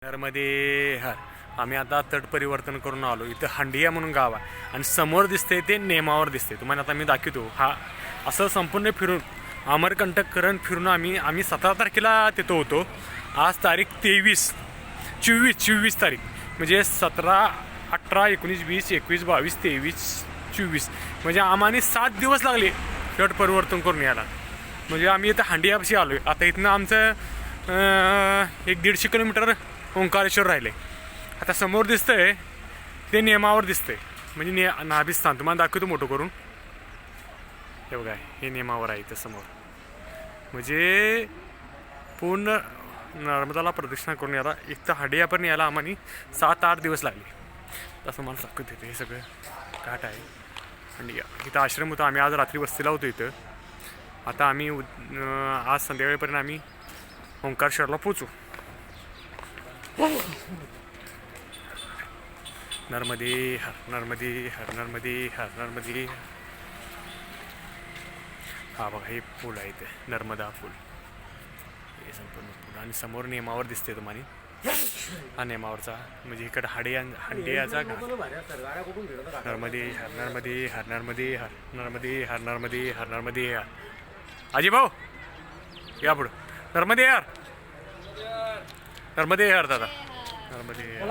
नर्मदे हर. आम्ही आता तट परिवर्तन करून आलो. इथं हंडिया म्हणून गाव आहे आणि समोर दिसते ते नेमावर दिसते. तुम्हाला आता मी दाखवतो. हा असं संपूर्ण फिरून अमरकंटक करण फिरून आम्ही 17 तारखेला तिथं होतो. आज तारीख 24 तारीख म्हणजे 17, 18, 19, 20, 21, 22, 23, 24 म्हणजे आम्हाला 7 दिवस लागले तट परिवर्तन करून यायला. म्हणजे आम्ही इथं हंडियापाशी आलो आहे. आता इथनं आमचं 150 किलोमीटर ओंकारेश्वर राहिले. आता समोर दिसतंय ते नेमावर दिसतंय म्हणजे नाभिस्थान. तुम्हाला दाखवतो मोठं करून. हे बघा, हे नेमावर आहे इथं समोर. म्हणजे पूर्ण नर्मदाला प्रदक्षिणा करून याला इथं हंडियापर्यंत यायला आम्हाला 7-8 दिवस लागले. तसं मला दाखवत येते. हे सगळं घाट आहे हंडिया. इथं आश्रम होता. आम्ही आज रात्री वस्तीला होतो इथं. आता आम्ही आज संध्याकाळपर्यंत आम्ही ओंकारेश्वरला पोचू. नर्मदे हर, नर्मदे हर, नर्मदे हर, नर्मदे. हा बघा, हे पूल आहे इथे, नर्मदा पूल. हे संपूर्ण पूल आणि समोर नेमावर दिसते तुम्हाला. हा नेमावरचा म्हणजे इकडे हंडियाचा घाट. नर्मदे हर, नर्मदे हर, नर्मदे हर, नर्मदे हर, नर्मदे हर, नर्मदे हर. आजी भाऊ या पुढं. नर्मदे हर, नर्मदे हर दादा. नर्मदे हर.